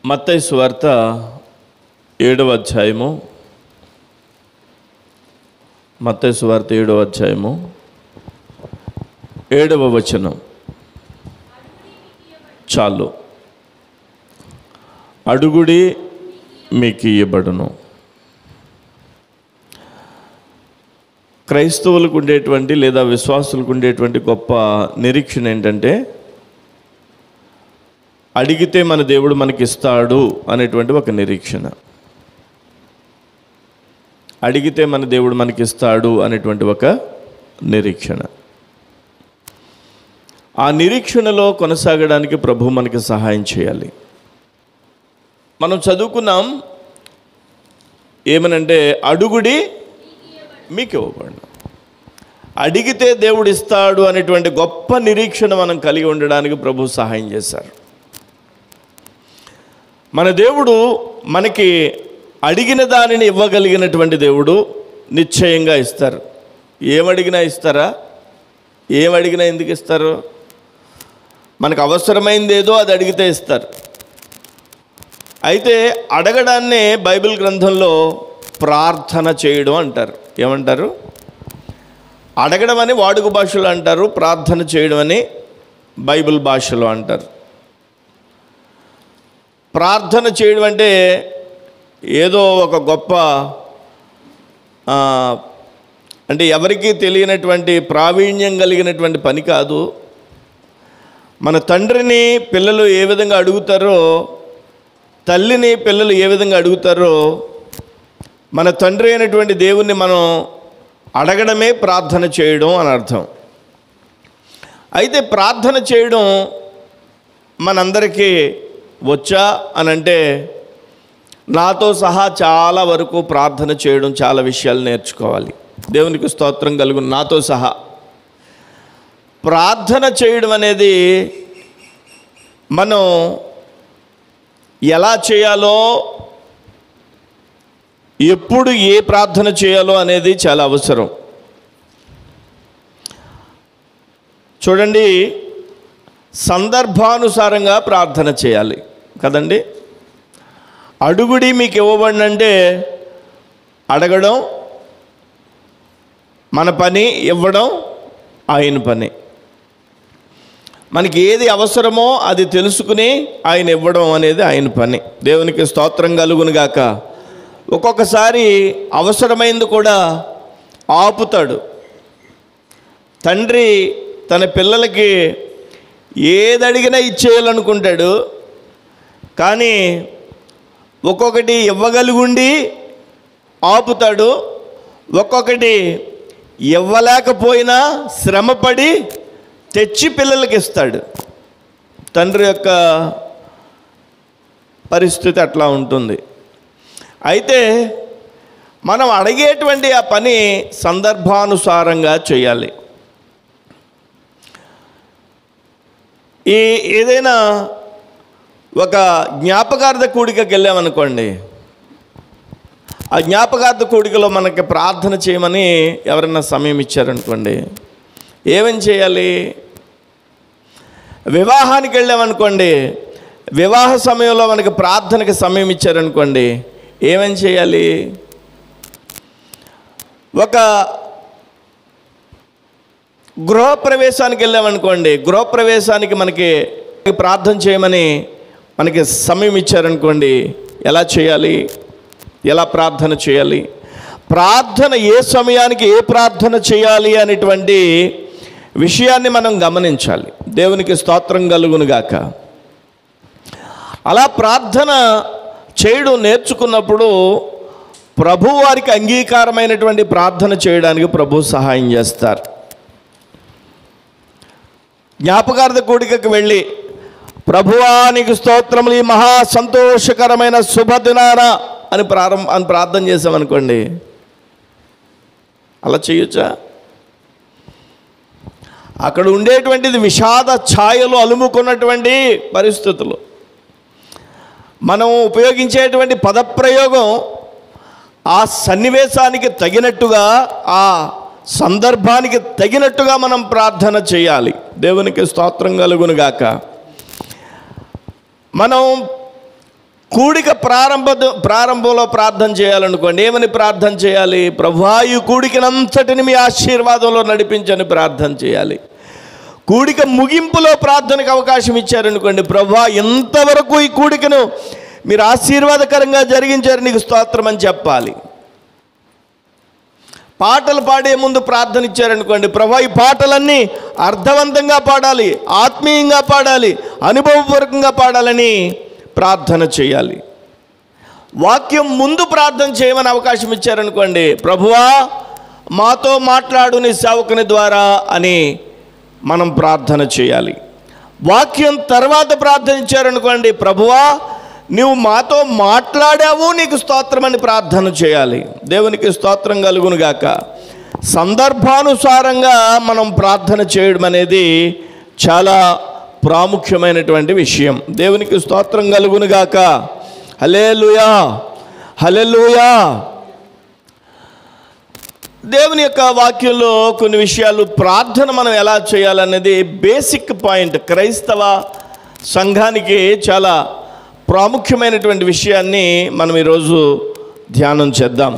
మత్తయి సువార్త 7వ అధ్యాయము. మత్తయి సువార్త 7వ అధ్యాయము 7వ వచనం. చాలు. అడుగుడి మీకు ఇయ్యబడును. క్రైస్తవులకు ఉండేటువంటి లేదా విశ్వాసులకు ఉండేటువంటి గొప్ప నిరీక్షణ ఏంటంటే, అడిగితే మన దేవుడు మనకిస్తాడు అనేటువంటి ఒక నిరీక్షణ. అడిగితే మన దేవుడు మనకిస్తాడు అనేటువంటి ఒక నిరీక్షణ. ఆ నిరీక్షణలో కొనసాగడానికి ప్రభు మనకి సహాయం చేయాలి. మనం చదువుకున్నాం ఏమనంటే, అడుగుడి మీకు ఇవ్వబడును. అడిగితే దేవుడు ఇస్తాడు అనేటువంటి గొప్ప నిరీక్షణ మనం కలిగి ఉండడానికి ప్రభు సహాయం చేశారు. మన దేవుడు మనకి అడిగిన దానిని ఇవ్వగలిగినటువంటి దేవుడు. నిశ్చయంగా ఇస్తారు. ఏమడిగినా ఇస్తారా? ఏమడిగినా ఎందుకు ఇస్తారు? మనకు అవసరమైంది ఏదో అది అడిగితే ఇస్తారు. అయితే అడగడాన్నే బైబిల్ గ్రంథంలో ప్రార్థన చేయడం అంటారు. ఏమంటారు? అడగడం అని వాడుక భాషలో అంటారు, ప్రార్థన చేయడం అని బైబిల్ భాషలో అంటారు. ప్రార్థన చేయడం అంటే ఏదో ఒక గొప్ప అంటే ఎవరికీ తెలియనటువంటి ప్రావీణ్యం కలిగినటువంటి పని కాదు. మన తండ్రిని పిల్లలు ఏ విధంగా అడుగుతారో, తల్లిని పిల్లలు ఏ విధంగా అడుగుతారో, మన తండ్రి అయినటువంటి దేవుణ్ణి మనం అడగడమే ప్రార్థన చేయడం అని అర్థం. అయితే ప్రార్థన చేయడం మనందరికీ వచ్చా అని అంటే, నాతో సహా చాలా వరకు ప్రార్థన చేయడం చాలా విషయాలు నేర్చుకోవాలి. దేవునికి స్తోత్రం కలుగును. నాతో సహా ప్రార్థన చేయడం అనేది మనం ఎలా చేయాలో, ఎప్పుడు ఏ ప్రార్థన చేయాలో అనేది చాలా అవసరం. చూడండి, సందర్భానుసారంగా ప్రార్థన చేయాలి కదండి. అడుగుడి మీకు ఇవ్వబడినంటే అడగడం మన పని, ఇవ్వడం ఆయన పని. మనకి ఏది అవసరమో అది తెలుసుకుని ఆయన ఇవ్వడం అనేది ఆయన పని. దేవునికి స్తోత్రం కలుగునుగాక. ఒక్కొక్కసారి అవసరమైంది కూడా ఆపుతాడు. తండ్రి తన పిల్లలకి ఏది అడిగినా ఇచ్చేయాలనుకుంటాడు. కానీ ఒక్కొక్కటి ఇవ్వగలిగుండి ఆపుతాడు. ఒక్కొక్కటి ఇవ్వలేకపోయినా శ్రమపడి తెచ్చి పిల్లలకి ఇస్తాడు. తండ్రి యొక్క పరిస్థితి అట్లా ఉంటుంది. అయితే మనం అడిగేటువంటి ఆ పని సందర్భానుసారంగా చేయాలి. ఏదైనా ఒక జ్ఞాపకార్థ కూడికకి వెళ్ళామనుకోండి, ఆ జ్ఞాపకార్థ కూడికలో మనకి ప్రార్థన చేయమని ఎవరైనా సమయం ఇచ్చారనుకోండి, ఏమని చేయాలి? వివాహానికి వెళ్ళామనుకోండి, వివాహ సమయంలో మనకి ప్రార్థనకి సమయం ఇచ్చారనుకోండి, ఏమని చేయాలి? ఒక గృహప్రవేశానికి వెళ్ళామనుకోండి, గృహప్రవేశానికి మనకి ప్రార్థన చేయమని మనకి సమయం ఇచ్చారనుకోండి, ఎలా చేయాలి? ఎలా ప్రార్థన చేయాలి? ప్రార్థన ఏ సమయానికి ఏ ప్రార్థన చేయాలి అనేటువంటి విషయాన్ని మనం గమనించాలి. దేవునికి స్తోత్రం కలుగునుగాక. అలా ప్రార్థన చేయడం నేర్చుకున్నప్పుడు ప్రభు వారికి అంగీకారమైనటువంటి ప్రార్థన చేయడానికి ప్రభు సహాయం చేస్తారు. జ్ఞాపకార్థ కూడికకు వెళ్ళి, ప్రభువా నీకు స్తోత్రములు, ఈ మహా సంతోషకరమైన శుభదినాన అని ప్రార్థన చేసామనుకోండి, అలా చేయొచ్చా? అక్కడ ఉండేటువంటిది విషాద ఛాయలు అలుముకున్నటువంటి పరిస్థితులు. మనం ఉపయోగించేటువంటి పదప్రయోగం ఆ సన్నివేశానికి తగినట్టుగా, ఆ సందర్భానికి తగినట్టుగా మనం ప్రార్థన చేయాలి. దేవునికి స్తోత్రం కలుగునుగాక. మనం కూడిక ప్రారంభంలో ప్రార్థన చేయాలనుకోండి, ఏమని ప్రార్థన చేయాలి? ప్రభువా, ఈ కూడికనంతటిని మీ ఆశీర్వాదంలో నడిపించని ప్రార్థన చేయాలి. కూడిక ముగింపులో ప్రార్థనకు అవకాశం ఇచ్చారనుకోండి, ప్రభువా, ఇంతవరకు ఈ కూడికను మీరు ఆశీర్వాదకరంగా జరిగించారు, నీకు స్తోత్రం అని చెప్పాలి. పాటలు పాడే ముందు ప్రార్థన ఇచ్చారనుకోండి, ప్రభువా, ఈ పాటలన్నీ అర్థవంతంగా పాడాలి, ఆత్మీయంగా పాడాలి, అనుభవపూర్వకంగా పాడాలని ప్రార్థన చేయాలి. వాక్యం ముందు ప్రార్థన చేయమని అవకాశం ఇచ్చారనుకోండి, ప్రభువా, మాతో మాట్లాడు నీ సేవకుని ద్వారా అని మనం ప్రార్థన చేయాలి. వాక్యం తర్వాత ప్రార్థన ఇచ్చారనుకోండి, ప్రభువా, నువ్వు మాతో మాట్లాడావు, నీకు స్తోత్రం అని ప్రార్థన చేయాలి. దేవునికి స్తోత్రం కలుగునుగాక. సందర్భానుసారంగా మనం ప్రార్థన చేయడం అనేది చాలా ప్రాముఖ్యమైనటువంటి విషయం. దేవునికి స్తోత్రం కలుగునుగాక. హల్లెలూయా, హల్లెలూయా. దేవుని యొక్క వాక్యంలో కొన్ని విషయాలు, ప్రార్థన మనం ఎలా చేయాలనేది బేసిక్ పాయింట్. క్రైస్తవ సంఘానికి చాలా ప్రాముఖ్యమైనటువంటి విషయాన్ని మనం ఈరోజు ధ్యానం చేద్దాం.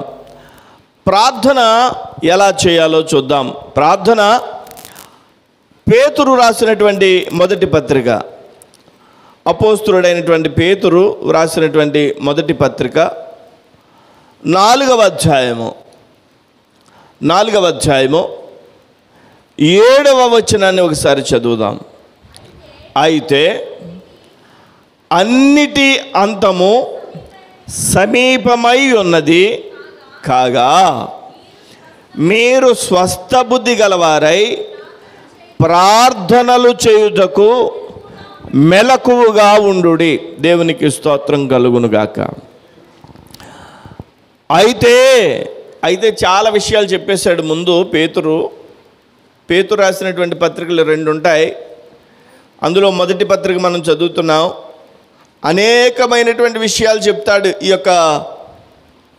ప్రార్థన ఎలా చేయాలో చూద్దాం. ప్రార్థన పేతురు రాసినటువంటి మొదటి పత్రిక, అపోస్తులుడైనటువంటి పేతురు రాసినటువంటి మొదటి పత్రిక 4వ అధ్యాయము 7వ వచనాన్ని ఒకసారి చదువుదాం. అయితే అన్నిటి అంతము సమీపమై ఉన్నది కాగా మీరు స్వస్థ బుద్ధి గలవారై ప్రార్థనలు చేయుటకు మెలకువగా ఉండుడి. దేవునికి స్తోత్రం కలుగునుగాక. అయితే చాలా విషయాలు చెప్పేశాడు ముందు పేతురు రాసినటువంటి పత్రికలు 2 ఉంటాయి. అందులో మొదటి పత్రిక మనం చదువుతున్నాం. అనేకమైనటువంటి విషయాలు చెప్తాడు ఈ యొక్క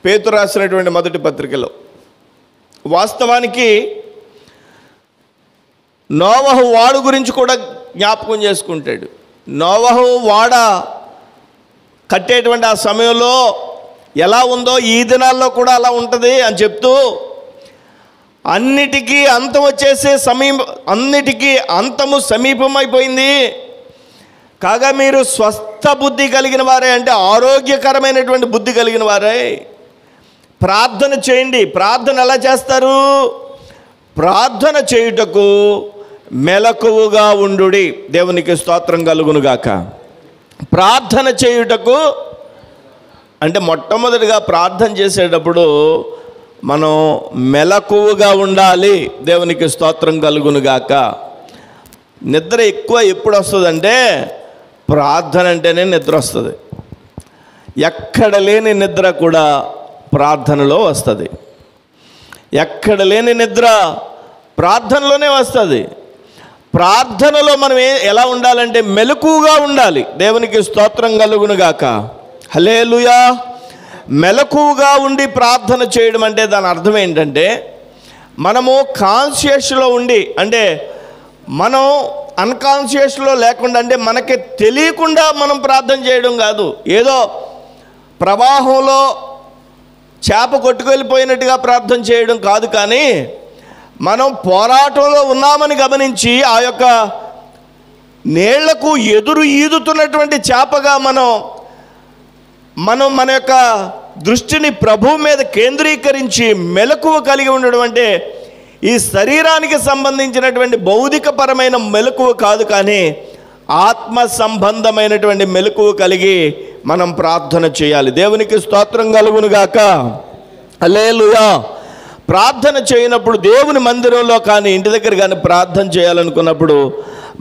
పేతురు రాసినటువంటి మొదటి పత్రికలో. వాస్తవానికి నోవహు వాడు గురించి కూడా జ్ఞాపకం చేసుకుంటాడు. నోవహు వాడ కట్టేటువంటి ఆ సమయంలో ఎలా ఉందో ఈ దినాల్లో కూడా అలా ఉంటుంది అని చెప్తూ, అన్నిటికీ అంతం వచ్చేసే అన్నిటికీ అంతము సమీపమైపోయింది కాగా మీరు స్వస్థ బుద్ధి కలిగిన వారే, అంటే ఆరోగ్యకరమైనటువంటి బుద్ధి కలిగిన వారే ప్రార్థన చేయండి. ప్రార్థన ఎలా చేస్తారు? ప్రార్థన చేయుటకు మెలకువగా ఉండుడి. దేవునికి స్తోత్రం కలుగునుగాక. ప్రార్థన చేయుటకు అంటే మొట్టమొదటిగా ప్రార్థన చేసేటప్పుడు మనం మెలకువగా ఉండాలి. దేవునికి స్తోత్రం కలుగునుగాక. నిద్ర ఎక్కువ ఎప్పుడు వస్తుందంటే ప్రార్థన అంటేనే నిద్ర వస్తుంది. ఎక్కడ లేని నిద్ర కూడా ప్రార్థనలో వస్తుంది. ఎక్కడ లేని నిద్ర ప్రార్థనలోనే వస్తుంది. ప్రార్థనలో మనం ఎలా ఉండాలంటే మెలకువగా ఉండాలి. దేవునికి స్తోత్రం కలుగునుగాక. హల్లెలూయా. మెలకువగా ఉండి ప్రార్థన చేయడం అంటే దాని అర్థం ఏంటంటే, మనము కాన్షియస్లో ఉండి, అంటే మనం అన్కాన్షియస్లో లేకుండా, అంటే మనకి తెలియకుండా మనం ప్రార్థన చేయడం కాదు. ఏదో ప్రవాహంలో చేప కొట్టుకెళ్ళిపోయినట్టుగా ప్రార్థన చేయడం కాదు. కానీ మనం పోరాటంలో ఉన్నామని గమనించి ఆ యొక్క నీళ్లకు ఎదురు ఈదుతున్నటువంటి చేపగా మనం మన యొక్క దృష్టిని ప్రభువు మీద కేంద్రీకరించి మెలకువ కలిగి ఉండడం అంటే ఈ శరీరానికి సంబంధించినటువంటి భౌతికపరమైన మెలకువ కాదు, కానీ ఆత్మ సంబంధమైనటువంటి మెలకువ కలిగి మనం ప్రార్థన చేయాలి. దేవునికి స్తోత్రం కలుగునుగాక. హల్లెలూయా. ప్రార్థన చేయనప్పుడు దేవుని మందిరంలో కానీ ఇంటి దగ్గర కానీ ప్రార్థన చేయాలనుకున్నప్పుడు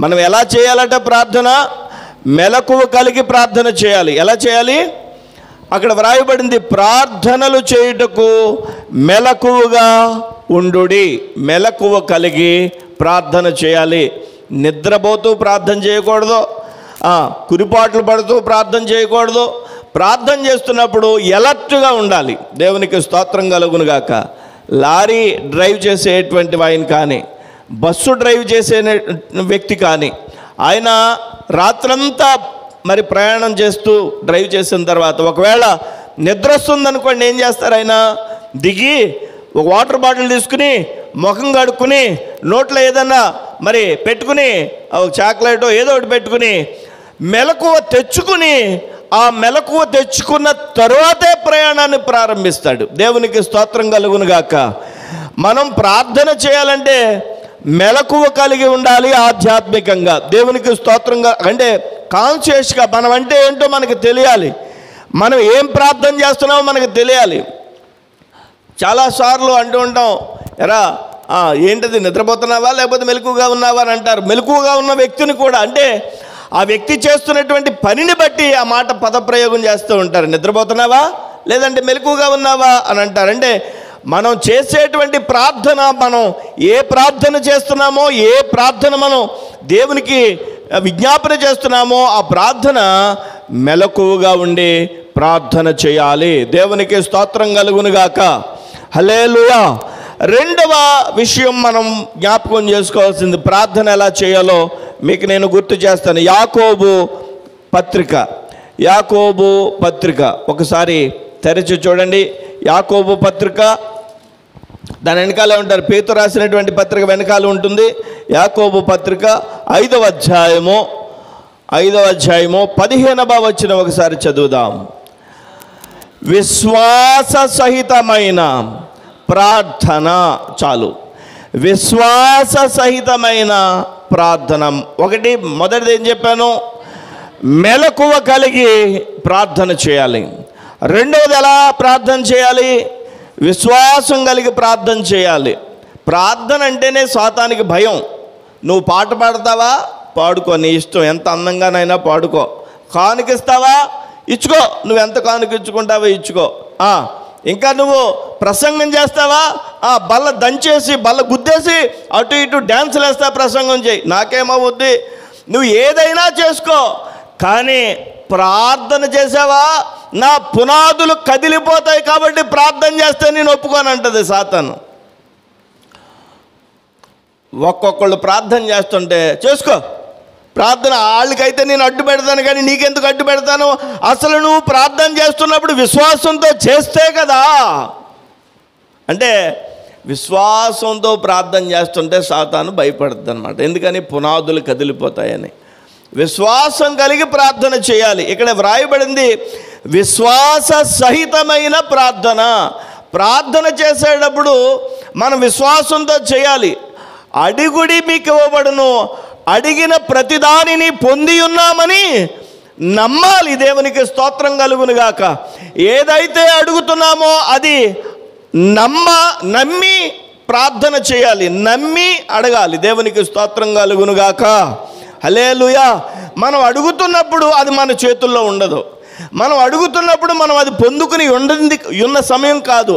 మనం ఎలా చేయాలట? ప్రార్థన మెలకువ కలిగి ప్రార్థన చేయాలి. ఎలా చేయాలి? అక్కడ వ్రాయబడింది, ప్రార్థనలు చేయుటకు మెలకువగా ఉండుడి. మెలకువ కలిగి ప్రార్థన చేయాలి. నిద్రపోతూ ప్రార్థన చేయకూడదు, కురిపాట్లు పడుతూ ప్రార్థన చేయకూడదు. ప్రార్థన చేస్తున్నప్పుడు ఎలర్ట్గా ఉండాలి. దేవునికి స్తోత్రం కలుగునుగాక. లారీ డ్రైవ్ చేసేటువంటి ఆయన కానీ, బస్సు డ్రైవ్ చేసే వ్యక్తి కానీ, ఆయన రాత్రంతా మరి ప్రయాణం చేస్తూ డ్రైవ్ చేసిన తర్వాత ఒకవేళ నిద్ర వస్తుందనుకోండి, ఏం చేస్తారు ఆయన? దిగి ఒక వాటర్ బాటిల్ తీసుకుని ముఖం కడుక్కుని నోట్లో ఏదన్నా మరి పెట్టుకుని ఒక చాక్లెటో ఏదో ఒకటి పెట్టుకుని మెలకువ తెచ్చుకుని ఆ మెలకువ తెచ్చుకున్న తరువాతే ప్రయాణాన్ని ప్రారంభిస్తాడు. దేవునికి స్తోత్రం కలుగును గాక. మనం ప్రార్థన చేయాలంటే మెలకువ కలిగి ఉండాలి ఆధ్యాత్మికంగా. దేవునికి స్తోత్రంగా అంటే కాన్షియస్గా మనం అంటే ఏంటో మనకు తెలియాలి, మనం ఏం ప్రార్థన చేస్తున్నామో మనకు తెలియాలి. చాలాసార్లు అంటూ ఉంటాం, ఎరా ఏంటది నిద్రపోతున్నావా లేకపోతే మెలకువగా ఉన్నావా అని అంటారు. మెలకువగా ఉన్న వ్యక్తిని కూడా అంటే ఆ వ్యక్తి చేస్తున్నటువంటి పనిని బట్టి ఆ మాట పదప్రయోగం చేస్తూ ఉంటారు. నిద్రపోతున్నావా లేదంటే మెలకువగా ఉన్నావా అని అంటారు. అంటే మనం చేసేటువంటి ప్రార్థన, మనం ఏ ప్రార్థన చేస్తున్నామో, ఏ ప్రార్థన మనం దేవునికి విజ్ఞాపన చేస్తున్నామో ఆ ప్రార్థన మెలకువగా ఉండి ప్రార్థన చేయాలి. దేవునికి స్తోత్రం కలుగునుగాక. హల్లెలూయా. రెండవ విషయం మనం జ్ఞాపకం చేసుకోవాల్సింది, ప్రార్థన ఎలా చేయాలో మీకు నేను గుర్తు చేస్తాను. యాకోబు పత్రిక ఒకసారి తెరిచి చూడండి. యాకోబు పత్రిక, దాని వెనకాలే ఉంటారు, పేతురు రాసినటువంటి పత్రిక వెనకాల ఉంటుంది. యాకోబు పత్రిక 5వ అధ్యాయము 15వ వచనం ఒకసారి చదువుదాం. విశ్వాస సహితమైన ప్రార్థన, చాలు, విశ్వాస సహితమైన ప్రార్థన. మొదటిది ఏం చెప్పాను? మెలకువ కలిగి ప్రార్థన చేయాలి. రెండవది ఎలా ప్రార్థన చేయాలి? విశ్వాసం కలిగి ప్రార్థన చేయాలి. ప్రార్థన అంటేనే సాతానికి భయం. నువ్వు పాట పాడతావా? పాడుకో, నీ ఇష్టం, ఎంత అందంగానైనా పాడుకో. కానుకిస్తావా? ఇచ్చుకో, నువ్వు ఎంత కానుకిచ్చుకుంటావో ఇచ్చుకో. ఇంకా నువ్వు ప్రసంగం చేస్తావా? బల్ల దంచేసి బల్ల గుద్దేసి అటు ఇటు డ్యాన్సులు వేస్తా ప్రసంగం చేయి, నాకేమవుద్ది. నువ్వు ఏదైనా చేసుకో, కానీ ప్రార్థన చేసావా? నా పునాదులు కదిలిపోతాయి కాబట్టి ప్రార్థన చేస్తే నేను ఒప్పుకోనంటది సాతాను. ఒక్కొక్కళ్ళు ప్రార్థన చేస్తుంటే చేసుకో ప్రార్థన, వాళ్ళకైతే నేను అడ్డు పెడతాను కానీ నీకెందుకు అడ్డు పెడతాను? అసలు నువ్వు ప్రార్థన చేస్తున్నప్పుడు విశ్వాసంతో చేస్తే కదా. అంటే విశ్వాసంతో ప్రార్థన చేస్తుంటే సాతాను భయపడుతుంది అన్నమాట. ఎందుకని? పునాదులు కదిలిపోతాయని. విశ్వాసం కలిగి ప్రార్థన చేయాలి. ఇక్కడ వ్రాయబడింది విశ్వాస సహితమైన ప్రార్థన. ప్రార్థన చేసేటప్పుడు మనం విశ్వాసంతో చేయాలి. అడిగుడి మీకు ఇవ్వబడును, అడిగిన ప్రతిదానిని పొంది ఉన్నామని నమ్మాలి. దేవునికి స్తోత్రం కలుగునుగాక. ఏదైతే అడుగుతున్నామో అది నమ్మి ప్రార్థన చేయాలి, నమ్మి అడగాలి. దేవునికి స్తోత్రం కలుగునుగాక. హల్లెలూయా. మనం అడుగుతున్నప్పుడు అది మన చేతుల్లో ఉండదు. మనం అడుగుతున్నప్పుడు మనం అది పొందుకుని ఉన్న సమయం కాదు.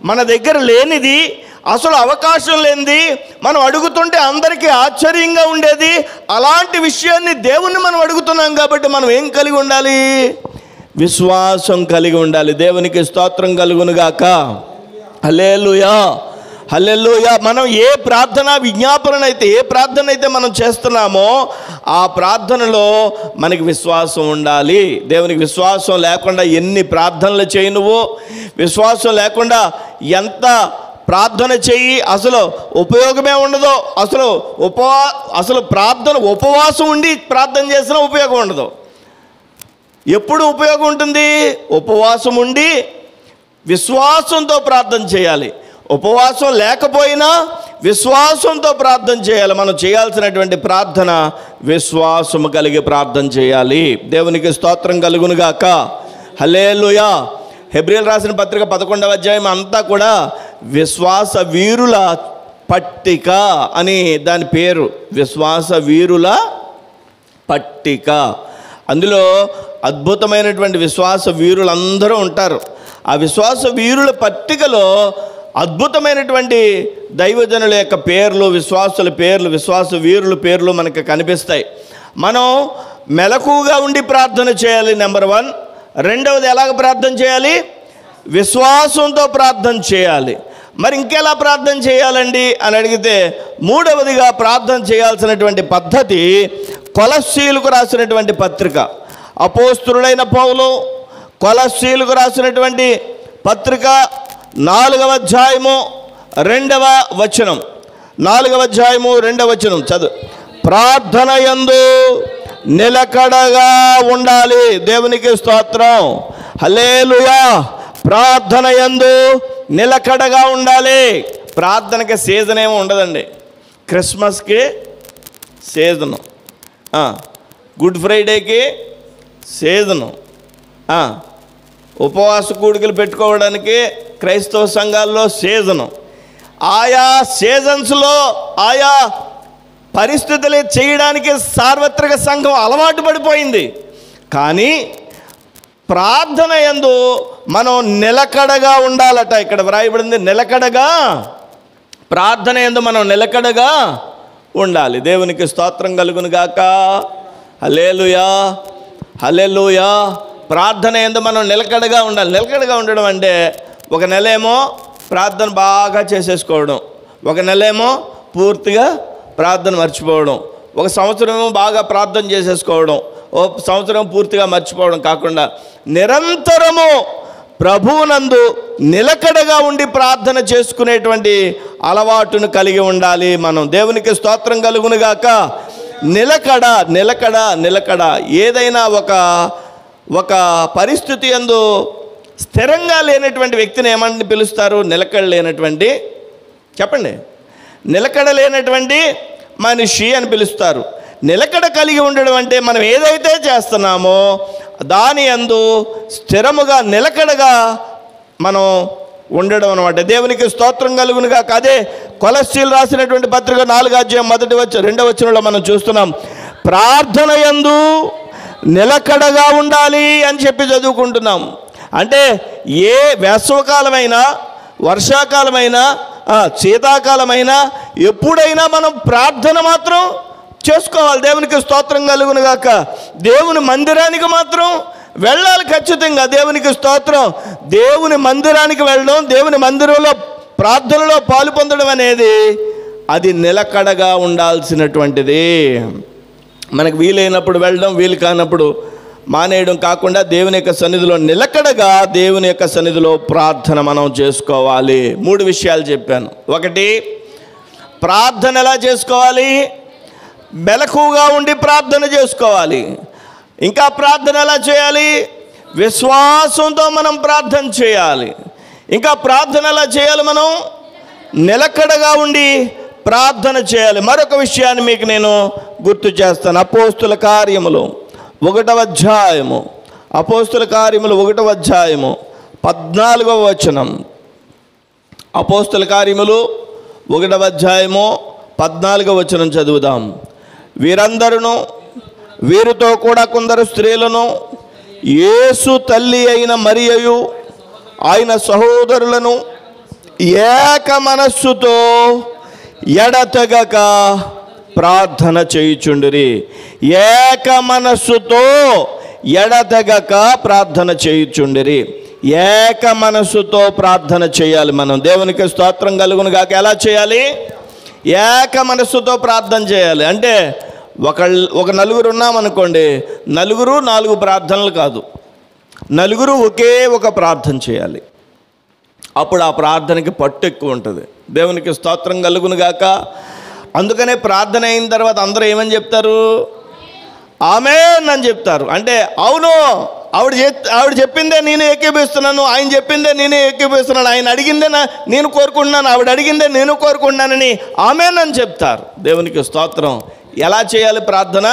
మన దగ్గర లేనిది, అసలు అవకాశం లేనిది మనం అడుగుతుంటే అందరికీ ఆశ్చర్యంగా ఉండేది, అలాంటి విషయాన్ని దేవుణ్ణి మనం అడుగుతున్నాం కాబట్టి మనం ఏం కలిగి ఉండాలి? విశ్వాసం కలిగి ఉండాలి. దేవునికి స్తోత్రం కలుగునుగాక. హల్లెలూయా, హల్లెలూయా. మనం ఏ ప్రార్థన ఏ ప్రార్థన అయితే మనం చేస్తున్నామో ఆ ప్రార్థనలో మనకి విశ్వాసం ఉండాలి. దేవునికి విశ్వాసం లేకుండా ఎన్ని ప్రార్థనలు చేయి, నువ్వు విశ్వాసం లేకుండా ఎంత ప్రార్థన చెయ్యి, అసలు ఉపయోగమే ఉండదు. అసలు ప్రార్థన ఉపవాసం ఉండి ప్రార్థన చేసినా ఉపయోగం ఉండదు. ఎప్పుడు ఉపయోగం ఉంటుంది? ఉపవాసం ఉండి విశ్వాసంతో ప్రార్థన చేయాలి. ఉపవాసం లేకపోయినా విశ్వాసంతో ప్రార్థన చేయాలి. మనం చేయాల్సినటువంటి ప్రార్థన విశ్వాసము కలిగి ప్రార్థన చేయాలి. దేవునికి స్తోత్రం కలుగునుగాక. హల్లెలూయా. హెబ్రీయులకు రాసిన పత్రిక 11వ అధ్యాయం అంతా కూడా విశ్వాస వీరుల పట్టిక అని దాని పేరు. విశ్వాస వీరుల పట్టిక. అందులో అద్భుతమైనటువంటి విశ్వాస వీరులందరూ ఉంటారు. ఆ విశ్వాస వీరుల పట్టికలో అద్భుతమైనటువంటి దైవజనుల యొక్క పేర్లు, విశ్వాసుల పేర్లు, విశ్వాస వీరుల పేర్లు మనకు కనిపిస్తాయి. మనం మెలకువగా ఉండి ప్రార్థన చేయాలి, నెంబర్ 1. రెండవది ఎలాగ ప్రార్థన చేయాలి? విశ్వాసంతో ప్రార్థన చేయాలి. మరి ఇంకెలా ప్రార్థన చేయాలండి అని అడిగితే, మూడవదిగా ప్రార్థన చేయాల్సినటువంటి పద్ధతి కొలస్సీలకు రాసినటువంటి పత్రిక అపోస్తలుడైన పౌలు కొలస్సీలకు రాసినటువంటి పత్రిక 4వ అధ్యాయము 2వ వచనం, 4వ అధ్యాయము 2వ వచనం చదువు. ప్రార్థన యందు నిలకడగా ఉండాలి. దేవునికి స్తోత్రం, హల్లెలూయా. ప్రార్థన యందు నిలకడగా ఉండాలి. ప్రార్థనకి సీజన్ ఏమో ఉండదండి. క్రిస్మస్కి సీజను, గుడ్ ఫ్రైడేకి సీజను, ఉపవాస కూడికలు పెట్టుకోవడానికి క్రైస్తవ సంఘాల్లో సీజను. ఆయా సీజన్స్లో ఆయా పరిస్థితులు చేయడానికి సార్వత్రిక సంఘం అలవాటు పడిపోయింది. కానీ ప్రార్థన యందు మనం నిలకడగా ఉండాలట. ఇక్కడ వ్రాయబడింది నిలకడగా. ప్రార్థన యందు మనం నిలకడగా ఉండాలి. దేవునికి స్తోత్రం కలుగును గాక. హల్లెలూయా, హల్లెలూయా. ప్రార్థన యందు మనం నిలకడగా ఉండాలి. నిలకడగా ఉండడం అంటే ఒక నెలేమో ప్రార్థన బాగా చేసేసుకోవడం, ఒక నెలేమో పూర్తిగా ప్రార్థన మర్చిపోవడం, ఒక సంవత్సరమేమో బాగా ప్రార్థన చేసేసుకోవడం, ఓ సంవత్సరం పూర్తిగా మర్చిపోవడం కాకుండా నిరంతరము ప్రభువునందు నిలకడగా ఉండి ప్రార్థన చేసుకునేటువంటి అలవాటును కలిగి ఉండాలి మనం. దేవునికి స్తోత్రం కలుగునుగాక. నిలకడ నిలకడ నిలకడ. ఏదైనా ఒక పరిస్థితి యందు స్థిరంగా లేనటువంటి వ్యక్తిని ఏమని పిలుస్తారు? నిలకడ లేనటువంటి, చెప్పండి, నిలకడ లేనటువంటి మనిషి అని పిలుస్తారు. నిలకడ కలిగి ఉండడం అంటే మనం ఏదైతే చేస్తున్నామో దాని యందు స్థిరముగా నిలకడగా మనం ఉండడం అనమాట. దేవునికి స్తోత్రం కలుగునుగా. అదే కొలస్సీలు రాసినటువంటి పత్రిక 4వ అధ్యాయం 2వ వచనంలో మనం చూస్తున్నాం. ప్రార్థన యందు నిలకడగా ఉండాలి అని చెప్పి చదువుకుంటున్నాం. అంటే ఏ వేసవకాలమైనా, వర్షాకాలమైనా, శీతాకాలమైనా, ఎప్పుడైనా మనం ప్రార్థన మాత్రం చేసుకోవాలి. దేవునికి స్తోత్రం కలుగునుగాక. దేవుని మందిరానికి మాత్రం వెళ్ళాలి ఖచ్చితంగా. దేవునికి స్తోత్రం. దేవుని మందిరానికి వెళ్ళడం, దేవుని మందిరంలో ప్రార్థనలో పాలు పొందడం అనేది అది నిలకడగా ఉండాల్సినటువంటిది. మనకు వీలైనప్పుడు వెళ్ళడం, వీలు కానప్పుడు మానేయడం కాకుండా దేవుని యొక్క సన్నిధిలో నిలకడగా దేవుని యొక్క సన్నిధిలో ప్రార్థన మనం చేసుకోవాలి. 3 విషయాలు చెప్పాను. 1, ప్రార్థన ఎలా చేసుకోవాలి? మెలకువగా ఉండి ప్రార్థన చేసుకోవాలి. ఇంకా ప్రార్థన ఎలా చేయాలి? విశ్వాసంతో మనం ప్రార్థన చేయాలి. ఇంకా ప్రార్థన ఎలా చేయాలి? మనం నిలకడగా ఉండి ప్రార్థన చేయాలి. మరొక విషయాన్ని మీకు నేను గుర్తు చేస్తాను. అపోస్తుల కార్యములు 1వ అధ్యాయము, అపోస్తుల కార్యములు 1వ అధ్యాయము 14వ వచనం. అపోస్తుల కార్యములు 1వ అధ్యాయము 14వ వచనం చదువుదాం. వీరందరూ వీరితో కూడా కొందరు స్త్రీలను యేసు తల్లి అయిన మరియయు ఆయన సహోదరులను ఏక మనస్సుతో ఎడతెగక ప్రార్థన చేయుచుండిరి. ఏక మనస్సుతో ఎడతెగక ప్రార్థన చేయుచుండిరి. ఏక మనస్సుతో ప్రార్థన చేయాలి మనం. దేవునికి స్తోత్రం కలుగునుగాక. ఎలా చేయాలి? ఏక మనస్సుతో ప్రార్థన చేయాలి. అంటే ఒక నలుగురు ఉన్నామనుకోండి, నలుగురు 4 ప్రార్థనలు కాదు, నలుగురు ఒకే ఒక ప్రార్థన చేయాలి. అప్పుడు ఆ ప్రార్థనకి పట్టు ఎక్కువ ఉంటుంది. దేవునికి స్తోత్రం కలుగునుగాక. అందుకనే ప్రార్థన అయిన తర్వాత అందరూ ఏమని చెప్తారు? ఆమేన్ అని చెప్తారు. అంటే అవును, ఆవిడ చెప్పిందే నేను ఏకీభవిస్తున్నాను, ఆయన చెప్పిందే నేనే ఏకీభవిస్తున్నాను, ఆయన అడిగిందే నేను కోరుకుంటున్నాను, ఆవిడ అడిగిందే నేను కోరుకుంటున్నానని ఆమేన్ అని చెప్తారు. దేవునికి స్తోత్రం. ఎలా చేయాలి ప్రార్థన?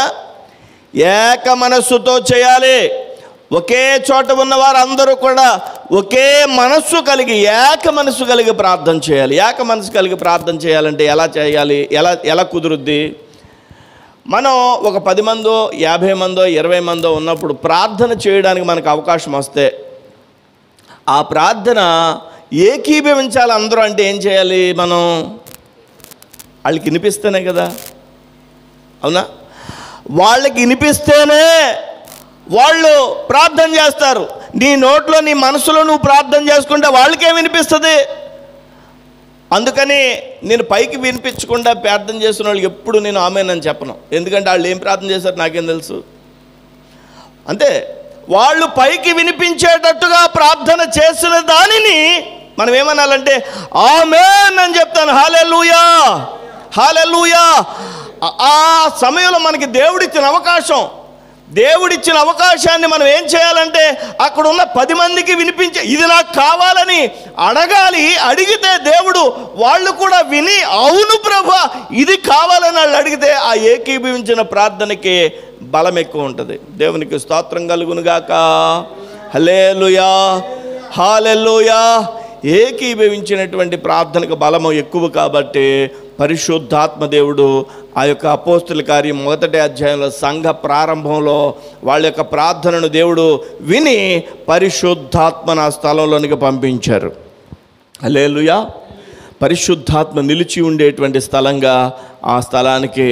ఏక మనస్సుతో చేయాలి. ఒకే చోట ఉన్న వారందరూ కూడా ఒకే మనస్సు కలిగి, ఏక మనస్సు కలిగి ప్రార్థన చేయాలి. ఏక మనస్సు కలిగి ప్రార్థన చేయాలంటే ఎలా చేయాలి? ఎలా కుదురుద్ది? మనం ఒక 10 మందో 50 మందో 20 మందో ఉన్నప్పుడు ప్రార్థన చేయడానికి మనకు అవకాశం వస్తే ఆ ప్రార్థన ఏకీభవించాలి అందరూ. అంటే ఏం చేయాలి? మనం వాళ్ళకి వినిపిస్తేనే కదా, అవునా? వాళ్ళకి వినిపిస్తేనే వాళ్ళు ప్రార్థన చేస్తారు. నీ నోట్లో నీ మనసులో నువ్వు ప్రార్థన చేసుకుంటే వాళ్ళకేం వినిపిస్తుంది? అందుకని నేను పైకి వినిపించకుండా ప్రార్థన చేసిన వాళ్ళకి ఎప్పుడు నేను ఆమేన్ అని చెప్పను. ఎందుకంటే వాళ్ళు ఏం ప్రార్థన చేశారు నాకేం తెలుసు. అంతే. వాళ్ళు పైకి వినిపించేటట్టుగా ప్రార్థన చేసిన దానిని మనం ఏమనాలంటే ఆమేన్ అని చెప్తాను. హల్లెలూయా, హల్లెలూయా. ఆ సమయంలో మనకి దేవుడిచ్చిన అవకాశాన్ని మనం ఏం చేయాలంటే అక్కడ ఉన్న 10 మందికి వినిపించే, ఇది నాకు కావాలని అడగాలి. అడిగితే దేవుడు వాళ్ళు కూడా విని అవును ప్రభువా ఇది కావాలని వాళ్ళు అడిగితే ఆ ఏకీభవించిన ప్రార్థనకి బలం ఎక్కువ ఉంటుంది. దేవునికి స్తోత్రం కలుగునుగాక. హల్లెలూయా, హల్లెలూయా. ఏకీభవించినటువంటి ప్రార్థనకు బలము ఎక్కువ కాబట్టి పరిశుద్ధాత్మ దేవుడు ఆ యొక్క అపోస్తుల కార్యం 1వ అధ్యాయంలో సంఘ ప్రారంభంలో వాళ్ళ యొక్క ప్రార్థనను దేవుడు విని పరిశుద్ధాత్మను ఆ స్థలంలోనికి పంపించారు. హల్లెలూయా. పరిశుద్ధాత్మ నిలిచి ఉండేటువంటి స్థలంగా ఆ స్థలానికి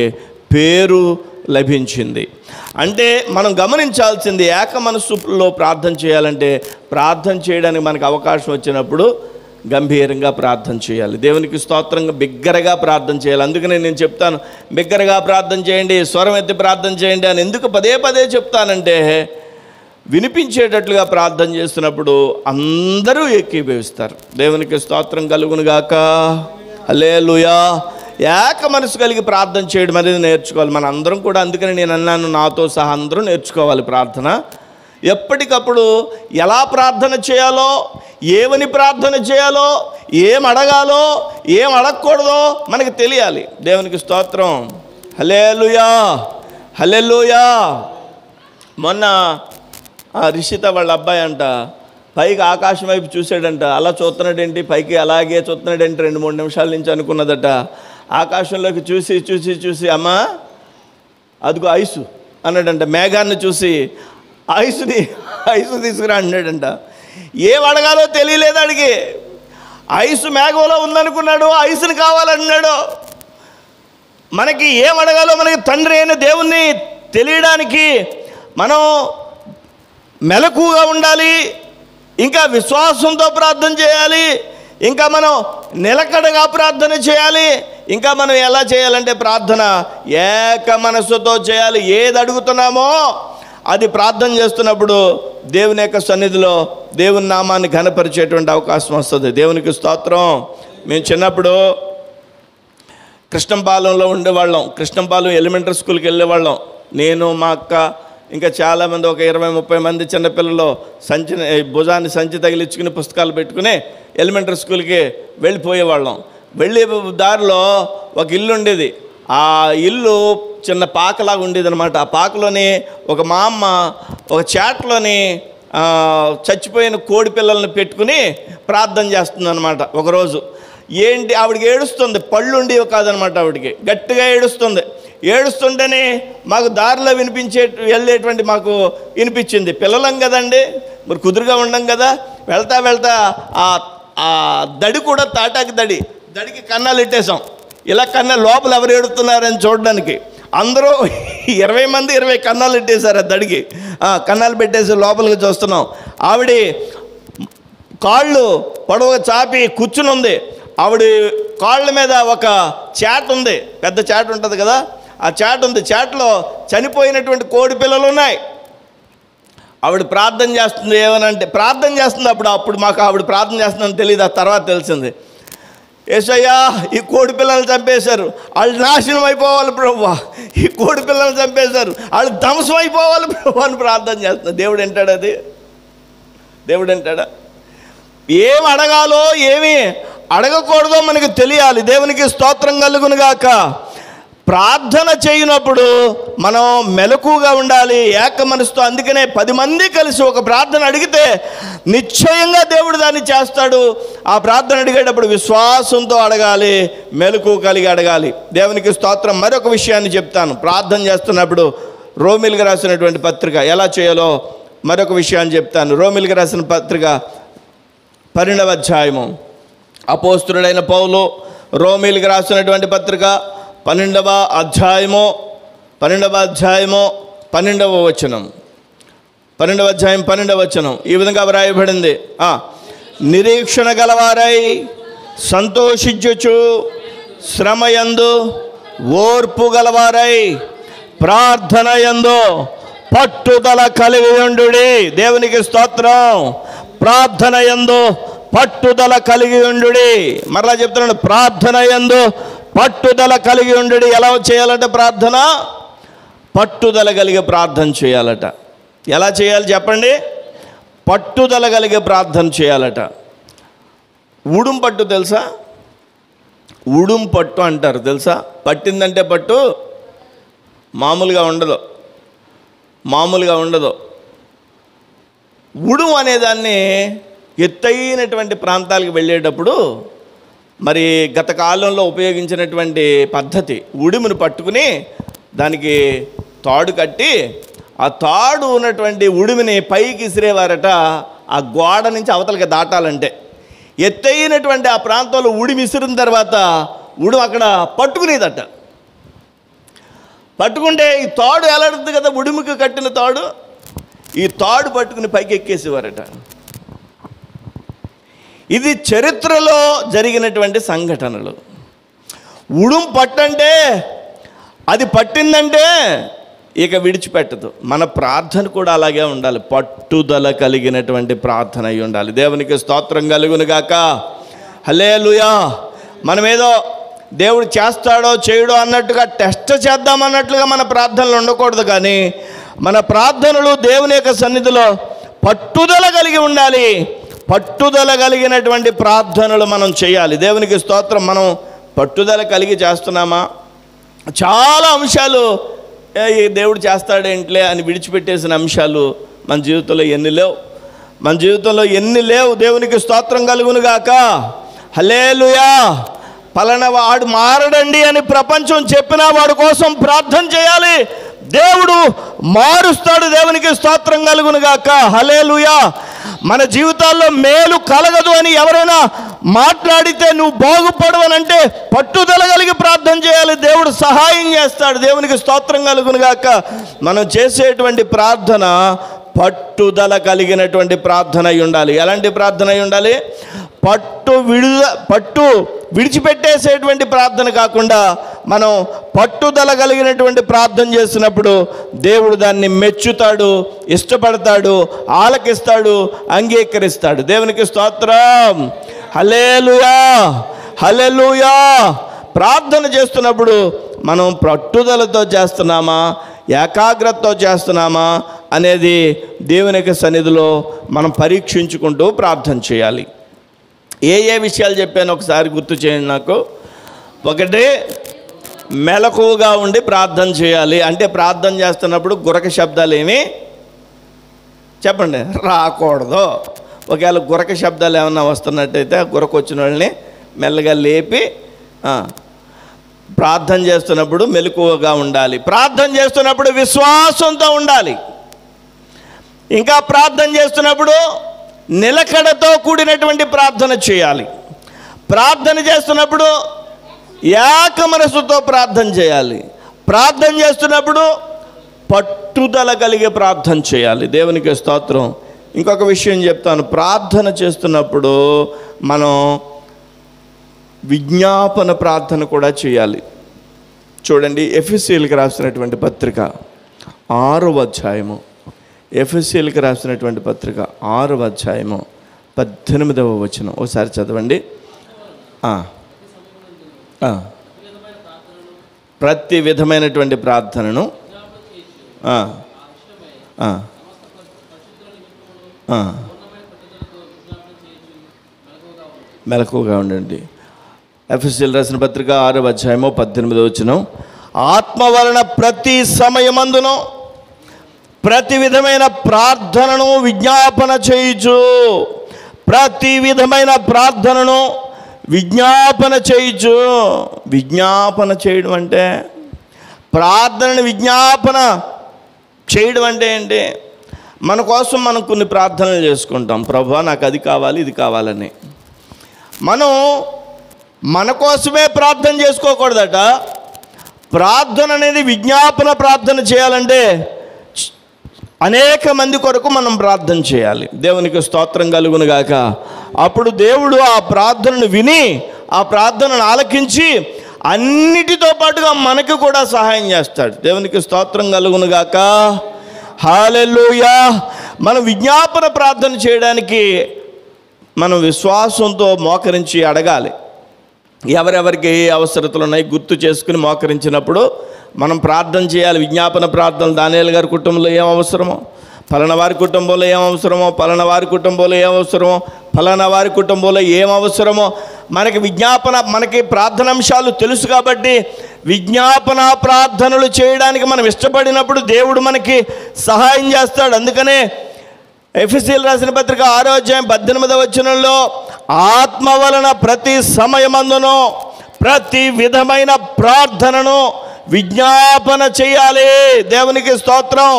పేరు లభించింది. అంటే మనం గమనించాల్సింది ఏక మనస్సులో ప్రార్థన చేయాలంటే ప్రార్థన చేయడానికి మనకు అవకాశం వచ్చినప్పుడు గంభీరంగా ప్రార్థన చేయాలి. దేవునికి స్తోత్రంగా బిగ్గరగా ప్రార్థన చేయాలి. అందుకనే నేను చెప్తాను బిగ్గరగా ప్రార్థన చేయండి, స్వరం ఎత్తి ప్రార్థన చేయండి అని ఎందుకు పదే చెప్తానంటే వినిపించేటట్లుగా ప్రార్థన చేస్తున్నప్పుడు అందరూ ఏకీభవిస్తారు. దేవునికి స్తోత్రం కలుగునుగాక. హల్లెలూయా. ఏక మనసు కలిగి ప్రార్థన చేయడం అనేది నేర్చుకోవాలి మన అందరం కూడా. అందుకని నేను అన్నాను నాతో సహా అందరూ నేర్చుకోవాలి ప్రార్థన. ఎప్పటికప్పుడు ఎలా ప్రార్థన చేయాలో, ఏమని ప్రార్థన చేయాలో, ఏం అడగాలో, ఏం అడగకూడదో మనకు తెలియాలి. దేవునికి స్తోత్రం. హల్లెలూయా, హల్లెలూయా. మొన్న రిషిత వాళ్ళ అబ్బాయి అంట పైకి ఆకాశం వైపు చూసాడంట. అలా చూస్తున్నాడేంటి, పైకి అలాగే చూస్తున్నాడేంటి 2-3 నిమిషాల నుంచి అనుకున్నదట. ఆకాశంలోకి చూసి అమ్మా అదిగో ఐసు అన్నాడంట. మేఘాన్ని చూసి ఐసు తీసుకురా అన్నాడంట. ఏం అడగాలో తెలియలేదు అడిగి. ఐసు మేఘంలో ఉందనుకున్నాడు, ఐసుని కావాలన్నాడు. మనకి ఏం అడగాలో మనకి తండ్రి అయిన దేవుణ్ణి తెలియడానికి మనం మెలకుగా ఉండాలి, ఇంకా విశ్వాసంతో ప్రార్థన చేయాలి, ఇంకా మనం నిలకడగా ప్రార్థన చేయాలి. ఇంకా మనం ఎలా చేయాలంటే ప్రార్థన ఏక మనస్సుతో చేయాలి. ఏది అడుగుతున్నామో అది ప్రార్థన చేస్తున్నప్పుడు దేవుని యొక్క సన్నిధిలో దేవుని నామాన్ని ఘనపరిచేటువంటి అవకాశం వస్తుంది. దేవునికి స్తోత్రం. మేము చిన్నప్పుడు కృష్ణంపాలెంలో ఉండేవాళ్ళం. కృష్ణంపాలెం ఎలిమెంటరీ స్కూల్కి వెళ్ళేవాళ్ళం. నేను, మా అక్క, ఇంకా చాలామంది ఒక 20-30 మంది చిన్నపిల్లలు భుజాన్ని సంచి తగిలించుకుని పుస్తకాలు పెట్టుకుని ఎలిమెంటరీ స్కూల్కి వెళ్ళిపోయేవాళ్ళం. వెళ్ళే దారిలో ఒక ఇల్లు ఉండేది. ఆ ఇల్లు చిన్న పాకలాగా ఉండేది అనమాట. ఆ పాకలోని మా అమ్మ ఒక చాట్లోని చచ్చిపోయిన కోడి పిల్లల్ని పెట్టుకుని ప్రార్థన చేస్తుంది అనమాట. ఒకరోజు ఏంటి ఆవిడకి ఏడుస్తుంది, పళ్ళు ఉండేవి కాదనమాట. ఆవిడకి గట్టిగా ఏడుస్తుంటేనే మాకు దారిలో వెళ్ళేటువంటి మాకు వినిపించింది. పిల్లలం కదండి, మరి కుదురుగా ఉండం కదా. వెళ్తా ఆ దడి కూడా తాటాకి దడికి కన్నాలు పెట్టేశాం. ఇలా లోపల ఎవరు ఏడుతున్నారని చూడడానికి అందరూ 20 మంది 20 కన్నాలు పెట్టేశారు. ఆ దడికి కన్నాలు పెట్టేసి లోపలికి చూస్తున్నాం. ఆవిడ కాళ్ళు పొడవుగా చాపి కూర్చుని ఉంది. ఆవిడ కాళ్ళ మీద ఒక చాట్ ఉంది, పెద్ద చాట్ ఉంటుంది కదా, ఆ చాట్ ఉంది. చాట్లో చనిపోయినటువంటి కోడి పిల్లలు ఉన్నాయి. ఆవిడ ప్రార్థన చేస్తుంది. ఏమనంటే ప్రార్థన చేస్తుంది. అప్పుడు మాకు ఆవిడ ప్రార్థన చేస్తుందని తెలియదు. ఆ తర్వాత తెలిసింది, యేసయ్యా ఈ కోడి పిల్లలు చంపేశారు, వాళ్ళు నాశనం అయిపోవాలి ప్రభువా, ఈ కోడి పిల్లలు చంపేశారు, వాళ్ళు ధ్వంసం అయిపోవాలి ప్రభు అని ప్రార్థన చేస్తున్నారు. దేవుడు వింటాడా? అది దేవుడు వింటాడా? ఏం అడగాలో ఏమి అడగకూడదో మనకు తెలియాలి. దేవునికి స్తోత్రం కలుగునుగాక. ప్రార్థన చేయనప్పుడు మనం మెలకుగా ఉండాలి, ఏక మనసుతో. అందుకనే 10 మంది కలిసి ఒక ప్రార్థన అడిగితే నిశ్చయంగా దేవుడు దాన్ని చేస్తాడు. ఆ ప్రార్థన అడిగేటప్పుడు విశ్వాసంతో అడగాలి, మెలకు కలిగి అడగాలి. దేవునికి స్తోత్రం. మరొక విషయాన్ని చెప్తాను. ప్రార్థన చేస్తున్నప్పుడు రోమిలికి రాసినటువంటి పత్రిక ఎలా చేయాలో మరొక విషయాన్ని చెప్తాను. రోమిలికి రాసిన పత్రిక 12వ అధ్యాయము. అపోస్తులుడైన పౌలు రోమిలికి రాసినటువంటి పత్రిక 12వ అధ్యాయము 12వ వచనం. 12వ అధ్యాయం 12వ వచనం ఈ విధంగా వ్రాయబడింది. నిరీక్షణ గలవారై సంతోషించుచు, శ్రమయందు ఓర్పు గలవారై ప్రార్థన యందు పట్టుదల కలిగి ఉండుడి. దేవునికి స్తోత్రం. ప్రార్థన యందు పట్టుదల కలిగి ఉండుడి. మరలా చెప్తున్నాను, ప్రార్థన యందు పట్టుదల కలిగి ఉండుడి. ఎలా చేయాలంటే ప్రార్థన పట్టుదల కలిగి ప్రార్థన చేయాలట. ఎలా చేయాలి చెప్పండి? పట్టుదల కలిగి ప్రార్థన చేయాలట. ఉడుం పట్టు తెలుసా? ఉడుం పట్టు అంటారు తెలుసా? పట్టిందంటే పట్టు మామూలుగా ఉండదు. ఉడుం అనేదాన్ని ఎత్తైనటువంటి ప్రాంతాలకు వెళ్ళేటప్పుడు మరి గత కాలంలో ఉపయోగించినటువంటి పద్ధతి, ఉడుమును పట్టుకుని దానికి తాడు కట్టి ఆ తాడు ఉన్నటువంటి ఉడుమిని పైకి ఇసిరేవారట. ఆ గోడ నుంచి అవతలకి దాటాలంటే ఎత్తైనటువంటి ఆ ప్రాంతంలో ఉడిమి ఇసిరిన తర్వాత ఉడుము అక్కడ పట్టుకునేదట. పట్టుకుంటే ఈ తాడు ఎలాడుతుంది కదా, ఉడుముకి కట్టిన తాడు, ఈ తాడు పట్టుకుని పైకి ఎక్కేసేవారట. ఇది చరిత్రలో జరిగినటువంటి సంఘటనలు. ఉడుము పట్టంటే అది పట్టిందంటే ఇక విడిచిపెట్టదు. మన ప్రార్థన కూడా అలాగే ఉండాలి. పట్టుదల కలిగినటువంటి ప్రార్థన అయి ఉండాలి. దేవునికి స్తోత్రం కలుగును గాక. హల్లెలూయా. మనమేదో దేవుడు చేస్తాడో చేయడో అన్నట్టుగా టెస్ట్ చేద్దామన్నట్లుగా మన ప్రార్థనలు ఉండకూడదు. కానీ మన ప్రార్థనలు దేవుని యొక్క సన్నిధిలో పట్టుదల కలిగి ఉండాలి. పట్టుదల కలిగినటువంటి ప్రార్థనలు మనం చేయాలి. దేవునికి స్తోత్రం. మనం పట్టుదల కలిగి చేస్తున్నామా? చాలా అంశాలు దేవుడు చేస్తాడేంట్లే అని విడిచిపెట్టేసిన అంశాలు మన జీవితంలో ఎన్ని లేవు. దేవునికి స్తోత్రం కలుగును గాక. హల్లెలూయా. పలానా వాడు మారడండి అని ప్రపంచం చెప్పినా వాడి కోసం ప్రార్థన చేయాలి. దేవుడు మారుస్తాడు. దేవునికి స్తోత్రం కలుగును గాక. హల్లెలూయా. మన జీవితాల్లో మేలు కలగదు అని ఎవరైనా మాట్లాడితే నువ్వు బాగుపడవనంటే పట్టుదల కలిగి ప్రార్థన చేయాలి. దేవుడు సహాయం చేస్తాడు. దేవునికి స్తోత్రం కలుగును గాక. మనం చేసేటువంటి ప్రార్థన పట్టుదల కలిగినటువంటి ప్రార్థన అయి ఉండాలి. ఎలాంటి ప్రార్థన అయి ఉండాలి? పట్టు విడిచిపెట్టేసేటువంటి ప్రార్థన కాకుండా మనం పట్టుదల కలిగినటువంటి ప్రార్థన చేసినప్పుడు దేవుడు దాన్ని మెచ్చుతాడు, ఇష్టపడతాడు, ఆలకిస్తాడు, అంగీకరిస్తాడు. దేవునికి స్తోత్రం. హల్లెలూయా. హల్లెలూయా. ప్రార్థన చేస్తున్నప్పుడు మనం పట్టుదలతో చేస్తున్నామా, ఏకాగ్రతతో చేస్తున్నామా అనేది దేవుని యొక్క సన్నిధిలో మనం పరీక్షించుకుంటూ ప్రార్థన చేయాలి. ఏ విషయాలు చెప్పాను ఒకసారి గుర్తు చేయండి నాకు. ఒకటి, మెలకువగా ఉండి ప్రార్థన చేయాలి. అంటే ప్రార్థన చేస్తున్నప్పుడు గురక శబ్దాలు ఏమి చెప్పండి రాకూడదు. ఒకవేళ గురక శబ్దాలు ఏమన్నా వస్తున్నట్టయితే గురక వచ్చిన వాళ్ళని మెల్లగా లేపి ప్రార్థన చేస్తున్నప్పుడు మెలకువగా ఉండాలి. ప్రార్థన చేస్తున్నప్పుడు విశ్వాసంతో ఉండాలి. ఇంకా ప్రార్థన చేస్తున్నప్పుడు నిలకడతో కూడినటువంటి ప్రార్థన చేయాలి. ప్రార్థన చేస్తున్నప్పుడు ఏక మనసుతో ప్రార్థన చేయాలి. ప్రార్థన చేస్తున్నప్పుడు పట్టుదల కలిగే ప్రార్థన చేయాలి. దేవునికి స్తోత్రం. ఇంకొక విషయం చెప్తాను. ప్రార్థన చేస్తున్నప్పుడు మనం విజ్ఞాపన ప్రార్థన కూడా చేయాలి. చూడండి, ఎఫెసీయులకు రాసినటువంటి పత్రిక 6వ అధ్యాయము, ఎఫెసీయులకు రాసినటువంటి పత్రిక 6వ అధ్యాయము 18వ వచనం ఒకసారి చదవండి. ప్రతి విధమైనటువంటి ప్రార్థనను మెలకువగా ఉండండి. ఎఫెసీయులకు రాసిన పత్రిక 6వ అధ్యాయము 18వ వచనం. ఆత్మ వలన ప్రతి సమయమందును ప్రతి విధమైన ప్రార్థనను విజ్ఞాపన చేయుచు. ప్రతి విధమైన ప్రార్థనను విజ్ఞాపన చేయుచు. విజ్ఞాపన చేయడం అంటే, ప్రార్థనను విజ్ఞాపన చేయడం అంటే ఏంటి? మన కోసం మనం కొన్ని ప్రార్థనలు చేసుకుంటాం. ప్రభువా నాకు అది కావాలి, ఇది కావాలని. మనం మన కోసమే ప్రార్థన చేసుకోకూడదట. ప్రార్థన అనేది విజ్ఞాపన ప్రార్థన చేయాలంటే అనేక మంది కొరకు మనం ప్రార్థన చేయాలి. దేవునికి స్తోత్రం కలుగును గాక. అప్పుడు దేవుడు ఆ ప్రార్థనను విని ఆ ప్రార్థనను ఆలకించి అన్నిటితో పాటుగా మనకు కూడా సహాయం చేస్తాడు. దేవునికి స్తోత్రం కలుగును గాక. హల్లెలూయా. మనం విజ్ఞాపన ప్రార్థన చేయడానికి మనం విశ్వాసంతో మోకరించి అడగాలి. ఎవరెవరికి ఏ అవసరతలు ఉన్నాయి గుర్తు చేసుకుని మోకరించినప్పుడు మనం ప్రార్థన చేయాలి. విజ్ఞాపన ప్రార్థనలు దానియేలు గారి కుటుంబంలో ఏం అవసరమో, ఫలానా వారి కుటుంబంలో ఏం అవసరమో, ఫలానా వారి కుటుంబంలో ఏం అవసరమో, ఫలానా వారి కుటుంబంలో ఏం అవసరమో మనకి ప్రార్థనాంశాలు తెలుసు. కాబట్టి విజ్ఞాపన ప్రార్థనలు చేయడానికి మనం ఇష్టపడినప్పుడు దేవుడు మనకి సహాయం చేస్తాడు. అందుకనే ఎఫెసీయులకు రాసిన పత్రిక 6వ అధ్యాయం 18వ వచనంలో ఆత్మ వలన ప్రతి సమయమందును ప్రతి విధమైన ప్రార్థనను విజ్ఞాపన చేయాలి. దేవునికి స్తోత్రం.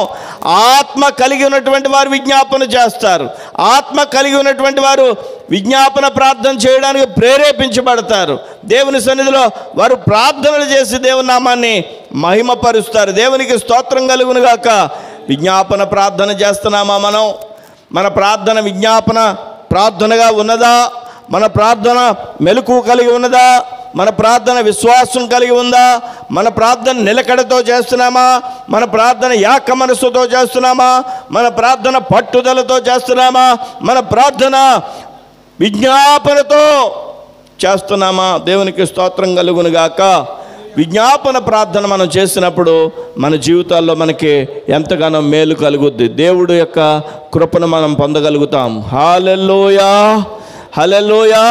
ఆత్మ కలిగి ఉన్నటువంటి వారు విజ్ఞాపన చేస్తారు. ఆత్మ కలిగి ఉన్నటువంటి వారు విజ్ఞాపన ప్రార్థన చేయడానికి ప్రేరేపించబడతారు. దేవుని సన్నిధిలో వారు ప్రార్థనలు చేసి దేవుని నామాన్ని మహిమపరుస్తారు. దేవునికి స్తోత్రం కలుగును గాక. విజ్ఞాపన ప్రార్థన చేస్తున్నామా? మన ప్రార్థన విజ్ఞాపన ప్రార్థనగా ఉన్నదా? మన ప్రార్థన మెలకువ కలిగి ఉన్నదా? మన ప్రార్థన విశ్వాసం కలిగి ఉందా? మన ప్రార్థన నిలకడతో చేస్తున్నామా? మన ప్రార్థన ఏక మనస్సుతో చేస్తున్నామా? మన ప్రార్థన పట్టుదలతో చేస్తున్నామా? మన ప్రార్థన విజ్ఞాపనతో చేస్తున్నామా? దేవునికి స్తోత్రం కలుగును గాక. విజ్ఞాపన ప్రార్థన మనం చేసినప్పుడు మన జీవితాల్లో మనకి ఎంతగానో మేలు కలుగుద్ది. దేవుడు యొక్క కృపను మనం పొందగలుగుతాం. హల్లెలూయా, హల్లెలూయా.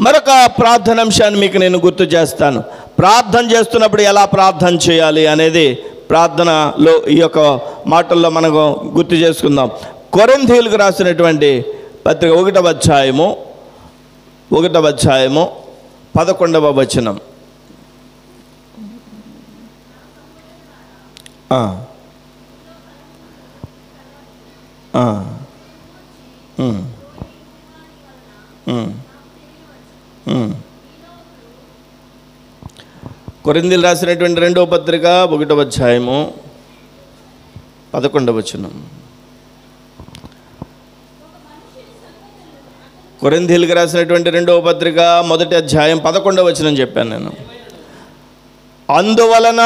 మరొక ప్రార్థన అంశాన్ని మీకు నేను గుర్తు చేస్తాను. ప్రార్థన చేస్తున్నప్పుడు ఎలా ప్రార్థన చేయాలి అనేది ప్రార్థనలో ఈ యొక్క మాటల్లో మనం గుర్తు చేసుకుందాం. కొరింథీయులకు రాసినటువంటి పత్రిక 1వ అధ్యాయము 11వ వచనం. కొరింథీయులకు రాసినటువంటి 2వ పత్రిక 1వ అధ్యాయము 11వ వచనం. కొరింథీయులకు రాసినటువంటి 2వ పత్రిక 1వ అధ్యాయం 11వ వచనం చెప్పాను నేను. అందువలన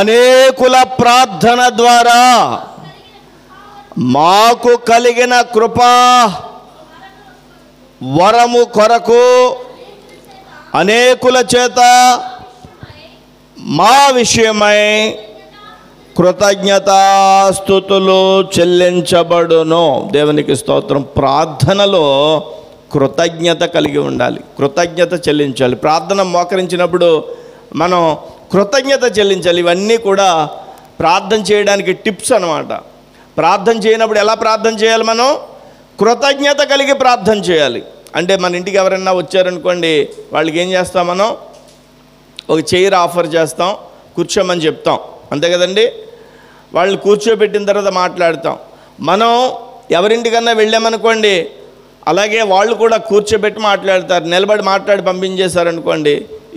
అనేకుల ప్రార్థన ద్వారా మాకు కలిగిన కృపా వరము కొరకు అనేకుల చేత మా విషయమై కృతజ్ఞతాస్తుతులు చెల్లించబడును. దేవునికి స్తోత్రం. ప్రార్థనలో కృతజ్ఞత కలిగి ఉండాలి, కృతజ్ఞత చెల్లించాలి. ప్రార్థన మోకరించినప్పుడు మనం కృతజ్ఞత చెల్లించాలి. ఇవన్నీ కూడా ప్రార్థన చేయడానికి టిప్స్ అన్నమాట. ప్రార్థన చేయనప్పుడు ఎలా ప్రార్థన చేయాలి? మనం కృతజ్ఞత కలిగి ప్రార్థన చేయాలి. అంటే మన ఇంటికి ఎవరైనా వచ్చారనుకోండి, వాళ్ళకి ఏం చేస్తాం? మనం ఒక చైర్ ఆఫర్ చేస్తాం, కూర్చోమని చెప్తాం, అంతే కదండి. వాళ్ళు కూర్చోబెట్టిన తర్వాత మాట్లాడతాం. మనం ఎవరింటికన్నా వెళ్ళామనుకోండి, అలాగే వాళ్ళు కూడా కూర్చోబెట్టి మాట్లాడతారు. నిలబడి మాట్లాడి పంపించేశారనుకోండి,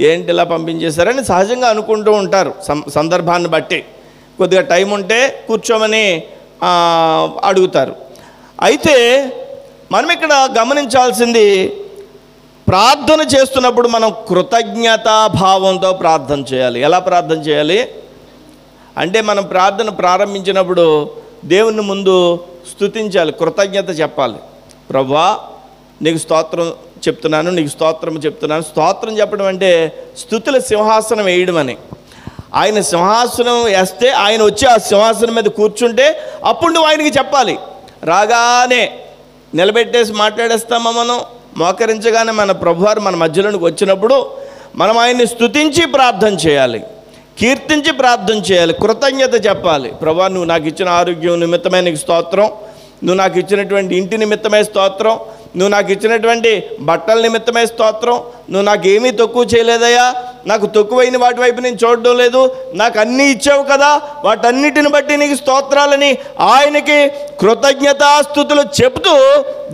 ఏంటి ఇలా పంపించేశారని సహజంగా అనుకుంటూ ఉంటారు. సందర్భాన్ని బట్టి కొద్దిగా టైం ఉంటే కూర్చోమని అడుగుతారు. అయితే మనం ఇక్కడ గమనించాల్సింది, ప్రార్థన చేస్తున్నప్పుడు మనం కృతజ్ఞతాభావంతో ప్రార్థన చేయాలి. ఎలా ప్రార్థన చేయాలి అంటే, మనం ప్రార్థన ప్రారంభించినప్పుడు దేవుని ముందు స్తుతించాలి, కృతజ్ఞత చెప్పాలి. ప్రభువా నీకు స్తోత్రం చెప్తున్నాను, నీకు స్తోత్రం చెప్తున్నాను. స్తోత్రం చెప్పడం అంటే స్తుతుల సింహాసనం వేయడం అని. ఆయన సింహాసనం వేస్తే ఆయన వచ్చి ఆ సింహాసనం మీద కూర్చుంటే అప్పుడు నువ్వు ఆయనకి చెప్పాలి. రాగానే నిలబెట్టేసి మాట్లాడేస్తామా? మనం మోకరించగానే మన ప్రభువారు మన మధ్యలోనికి వచ్చినప్పుడు మనం ఆయన్ని స్తుతించి ప్రార్థన చేయాలి, కీర్తించి ప్రార్థన చేయాలి, కృతజ్ఞత చెప్పాలి. ప్రభువా నువ్వు నాకు ఇచ్చిన ఆరోగ్యం నిమిత్తమే నీకు స్తోత్రం, నువ్వు నాకు ఇచ్చినటువంటి ఇంటి నిమిత్తమే స్తోత్రం, నువ్వు నాకు ఇచ్చినటువంటి బట్టల నిమిత్తమే స్తోత్రం, నువ్వు నాకు ఏమీ తక్కువ చేయలేదయ్యా, నాకు తక్కువైన వాటి వైపు నేను చూడడం లేదు, నాకు అన్నీ ఇచ్చావు కదా, వాటన్నిటిని బట్టి నీకు స్తోత్రాలని ఆయనకి కృతజ్ఞతాస్తుతులు చెప్తూ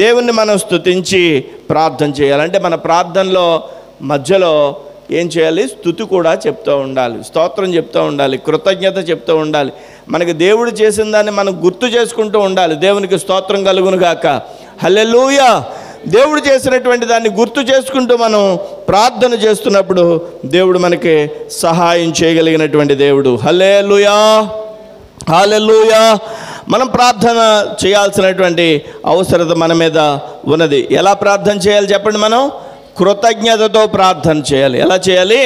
దేవుణ్ణి మనం స్తుతించి ప్రార్థన చేయాలంటే, మన ప్రార్థనలో మధ్యలో ఏం చేయాలి? స్తుతి కూడా చెప్తూ ఉండాలి, స్తోత్రం చెప్తూ ఉండాలి, కృతజ్ఞత చెప్తూ ఉండాలి. మనకి దేవుడు చేసిన దాన్ని మనం గుర్తు చేసుకుంటూ ఉండాలి. దేవునికి స్తోత్రం కలుగును గాక. హల్లెలూయా. దేవుడు చేసినటువంటి దాన్ని గుర్తు చేసుకుంటూ మనం ప్రార్థన చేస్తున్నప్పుడు దేవుడు మనకి సహాయం చేయగలిగినటువంటి దేవుడు. హల్లెలూయా, హల్లెలూయా. మనం ప్రార్థన చేయాల్సినటువంటి అవసరత మన మీద ఉన్నది. ఎలా ప్రార్థన చేయాలి చెప్పండి? మనం కృతజ్ఞతతో ప్రార్థన చేయాలి. ఎలా చేయాలి?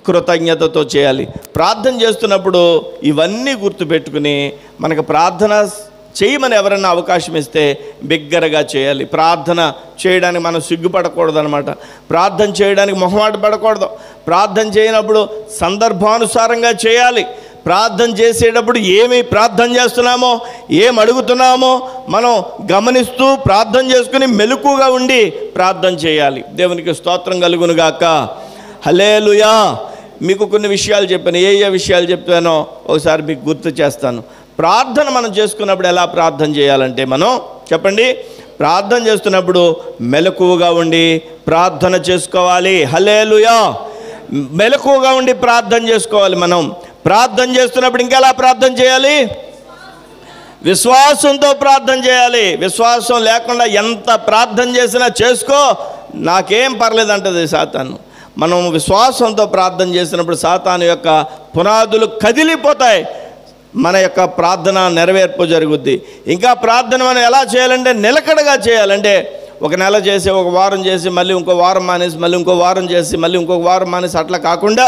కృతజ్ఞతతో చేయాలి. ప్రార్థన చేస్తున్నప్పుడు ఇవన్నీ గుర్తుపెట్టుకుని మనకు ప్రార్థన చేయమని ఎవరన్నా అవకాశం ఇస్తే బిగ్గరగా చేయాలి. ప్రార్థన చేయడానికి మనం సిగ్గుపడకూడదు అనమాట. ప్రార్థన చేయడానికి మొహమాట పడకూడదు. ప్రార్థన చేయనప్పుడు సందర్భానుసారంగా చేయాలి. ప్రార్థన చేసేటప్పుడు ఏమి ప్రార్థన చేస్తున్నామో, ఏం అడుగుతున్నామో మనం గమనిస్తూ ప్రార్థన చేసుకుని మెలకుగా ఉండి ప్రార్థన చేయాలి. దేవునికి స్తోత్రం కలుగునుగాక. హల్లెలూయా. మీకు కొన్ని విషయాలు చెప్పాను. ఏ విషయాలు చెప్పానో ఒకసారి మీకు గుర్తు చేస్తాను. ప్రార్థన మనం చేసుకున్నప్పుడు ఎలా ప్రార్థన చేయాలంటే, మనం చెప్పండి, ప్రార్థన చేస్తున్నప్పుడు మెలకువగా ఉండి ప్రార్థన చేసుకోవాలి. హల్లెలూయా. మెలకువగా ఉండి ప్రార్థన చేసుకోవాలి. మనం ప్రార్థన చేస్తున్నప్పుడు ఇంకెలా ప్రార్థన చేయాలి? విశ్వాసంతో ప్రార్థన చేయాలి. విశ్వాసం లేకుండా ఎంత ప్రార్థన చేసినా చేసుకో, నాకేం పర్లేదంటది సాతాను. మనం విశ్వాసంతో ప్రార్థన చేసినప్పుడు సాతాను యొక్క పునాదులు కదిలిపోతాయి. మన యొక్క ప్రార్థన నెరవేర్పు జరుగుద్ది. ఇంకా ప్రార్థన మనం ఎలా చేయాలంటే నిలకడగా చేయాలంటే, ఒక నెల చేసి, ఒక వారం చేసి, మళ్ళీ ఇంకో వారం మానేసి, మళ్ళీ ఇంకో వారం చేసి, మళ్ళీ ఇంకొక వారం మానేసి, అట్లా కాకుండా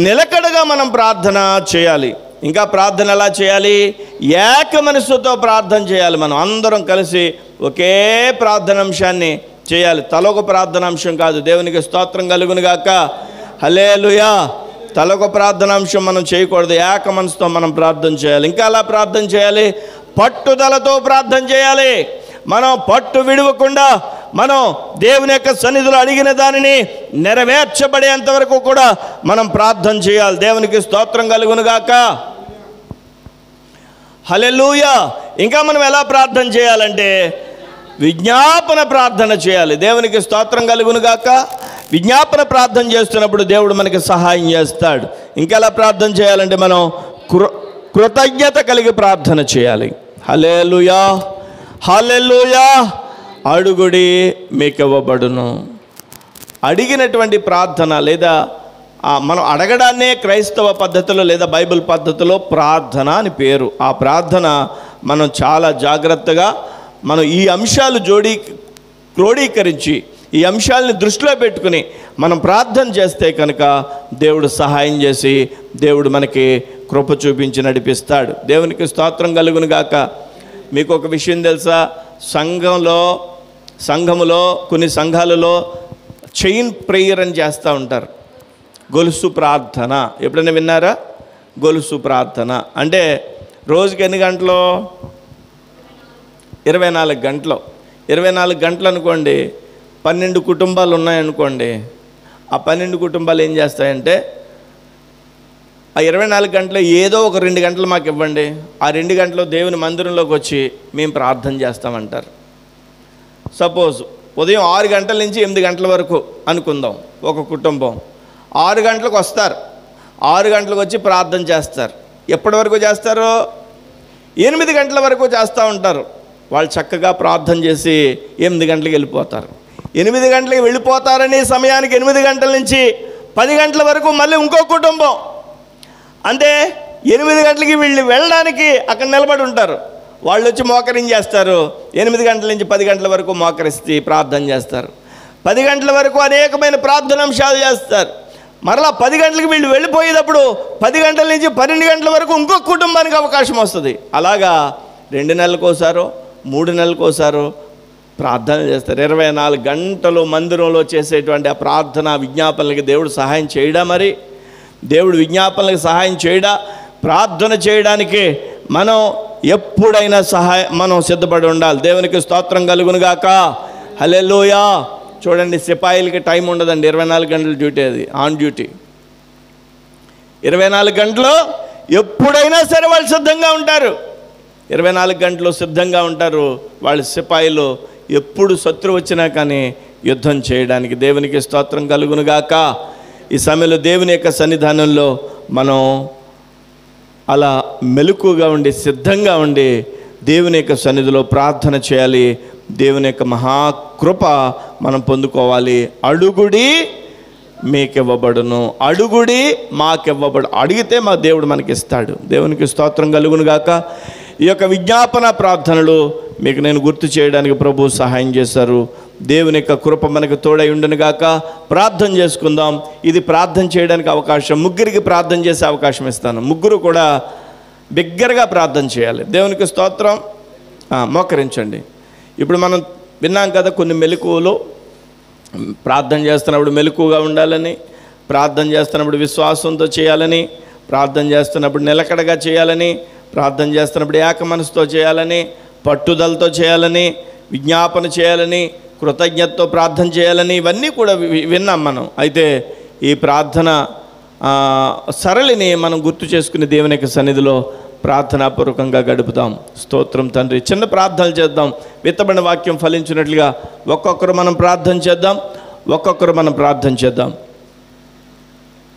నిలకడగా మనం ప్రార్థన చేయాలి. ఇంకా ప్రార్థన ఎలా చేయాలి? ఏక మనస్సుతో ప్రార్థన చేయాలి. మనం అందరం కలిసి ఒకే ప్రార్థనాంశాన్ని చేయాలి. తలొక ప్రార్థనాంశం కాదు. దేవునికి స్తోత్రం కలుగునుగాక. హల్లెలూయా. తలొక ప్రార్థనాంశం మనం చేయకూడదు. ఏక మనసుతో మనం ప్రార్థన చేయాలి. ఇంకా అలా ప్రార్థన చేయాలి? పట్టుదలతో ప్రార్థన చేయాలి. మనం పట్టు విడవకుండా మనం దేవుని యొక్క సన్నిధిలో అడిగిన దానిని నెరవేర్చబడేంత వరకు కూడా మనం ప్రార్థన చేయాలి. దేవునికి స్తోత్రం కలుగునుగాక. హల్లెలూయా. ఇంకా మనం ఎలా ప్రార్థన చేయాలంటే విజ్ఞాపన ప్రార్థన చేయాలి. దేవునికి స్తోత్రం కలుగునుగాక. విజ్ఞాపన ప్రార్థన చేస్తున్నప్పుడు దేవుడు మనకి సహాయం చేస్తాడు. ఇంకెలా ప్రార్థన చేయాలంటే మనం కృతజ్ఞత కలిగి ప్రార్థన చేయాలి. హల్లెలూయా, హల్లెలూయా. అడుగుడి మీకు ఇవ్వబడును. అడిగినటువంటి ప్రార్థన లేదా మనం అడగడాన్నే క్రైస్తవ పద్ధతిలో లేదా బైబిల్ పద్ధతిలో ప్రార్థన అని పేరు. ఆ ప్రార్థన మనం చాలా జాగ్రత్తగా మనం ఈ అంశాలు క్రోడీకరించి ఈ అంశాలని దృష్టిలో పెట్టుకుని మనం ప్రార్థన చేస్తే కనుక దేవుడు సహాయం చేసి దేవుడు మనకి కృప చూపించి నడిపిస్తాడు. దేవునికి స్తోత్రం కలుగునుగాక. మీకు ఒక విషయం తెలుసా? సంఘములో కొన్ని సంఘాలలో చైన్ ప్రేయర్ అని చేస్తూ ఉంటారు. గొలుసు ప్రార్థన ఎప్పుడైనా విన్నారా? గొలుసు ప్రార్థన అంటే రోజుకి ఎన్ని గంటలు? 24 గంటలు. 24 గంటలు అనుకోండి, 12 కుటుంబాలు ఉన్నాయనుకోండి. ఆ 12 కుటుంబాలు ఏం చేస్తాయంటే ఆ 24 గంటలు ఏదో ఒక 2 గంటలు మాకు ఇవ్వండి, ఆ 2 గంటలు దేవుని మందిరంలోకి వచ్చి మేము ప్రార్థన చేస్తామంటారు. సపోజ్ ఉదయం 6 గంటల నుంచి 8 గంటల వరకు అనుకుందాం. ఒక కుటుంబం 6 గంటలకు వస్తారు. 6 గంటలకు వచ్చి ప్రార్థన చేస్తారు. ఎప్పటి వరకు చేస్తారు? 8 గంటల వరకు చేస్తూ ఉంటారు. వాళ్ళు చక్కగా ప్రార్థన చేసి 8 గంటలకు వెళ్ళిపోతారు. 8 గంటలకు వెళ్ళిపోతారని సమయానికి 8 గంటల నుంచి 10 గంటల వరకు మళ్ళీ ఇంకో కుటుంబం. అంటే 8 గంటలకి వీళ్ళు వెళ్ళడానికి అక్కడ నిలబడి ఉంటారు. వాళ్ళు వచ్చి మోకరించేస్తారు. 8 గంటల నుంచి 10 గంటల వరకు మోకరిస్తే ప్రార్థన చేస్తారు. 10 గంటల వరకు అనేకమైన ప్రార్థనాంశాలు చేస్తారు. మరలా 10 గంటలకు వీళ్ళు వెళ్ళిపోయేటప్పుడు 10 గంటల నుంచి 12 గంటల వరకు ఇంకొక కుటుంబానికి అవకాశం వస్తుంది. అలాగా 2 నెలలకోసారో 3 నెలలకోసారో ప్రార్థన చేస్తారు. 24 గంటలు మందిరంలో చేసేటువంటి ఆ ప్రార్థన విజ్ఞాపనలకి దేవుడు సహాయం చేయడా? మరి దేవుడు విజ్ఞాపనలకు సహాయం చేయడా? ప్రార్థన చేయడానికి మనం ఎప్పుడైనా మనం సిద్ధపడి ఉండాలి. దేవునికి స్తోత్రం కలుగునుగాక. హల్లెలూయా. చూడండి, సిపాయిలకి టైం ఉండదండి. 24 గంటల డ్యూటీ, అది ఆన్ డ్యూటీ. 24 గంటలు ఎప్పుడైనా సరే వాళ్ళు సిద్ధంగా ఉంటారు. 24 గంటలు సిద్ధంగా ఉంటారు వాళ్ళ సిపాయిలు. ఎప్పుడు శత్రువు వచ్చినా కానీ యుద్ధం చేయడానికి. దేవునికి స్తోత్రం కలుగునుగాక. ఈ సమయంలో దేవుని యొక్క సన్నిధానంలో మనం అలా మెలకుగా ఉండి సిద్ధంగా ఉండి దేవుని యొక్క సన్నిధిలో ప్రార్థన చేయాలి. దేవుని యొక్క మహాకృప మనం పొందుకోవాలి. అడుగుడి మీకివ్వబడును, అడుగుడి మాకివ్వబడు. అడిగితే మా దేవుడు మనకిస్తాడు. దేవునికి స్తోత్రం కలుగును గాక. ఈ యొక్క విజ్ఞాపన ప్రార్థనలు మీకు నేను గుర్తు చేయడానికి ప్రభు సహాయం చేశారు. దేవుని యొక్క కృప మనకు తోడై ఉండును గాక. ప్రార్థన చేసుకుందాం. ఇది ప్రార్థన చేయడానికి అవకాశం. ముగ్గురికి ప్రార్థన చేసే అవకాశం ఇస్తాను. ముగ్గురు కూడా బిగ్గరగా ప్రార్థన చేయాలి. దేవునికి స్తోత్రం. మోకరించండి. ఇప్పుడు మనం విన్నాం కదా కొన్ని మెలకువలు. ప్రార్థన చేస్తున్నప్పుడు మెలకువగా ఉండాలని, ప్రార్థన చేస్తున్నప్పుడు విశ్వాసంతో చేయాలని, ప్రార్థన చేస్తున్నప్పుడు నిలకడగా చేయాలని, ప్రార్థన చేస్తున్నప్పుడు ఏక మనసుతో చేయాలని, పట్టుదలతో చేయాలని, విజ్ఞాపన చేయాలని, కృతజ్ఞతతో ప్రార్థన చేయాలని, ఇవన్నీ కూడా విన్నాం మనం. అయితే ఈ ప్రార్థన సరళిని మనం గుర్తు చేసుకుని దేవుని యొక్క సన్నిధిలో ప్రార్థనాపూర్వకంగా గడుపుతాం. స్తోత్రం తండ్రి. చిన్న ప్రార్థనలు చేద్దాం. విత్తబడిన వాక్యం ఫలించినట్లుగా ఒక్కొక్కరు మనం ప్రార్థన చేద్దాం.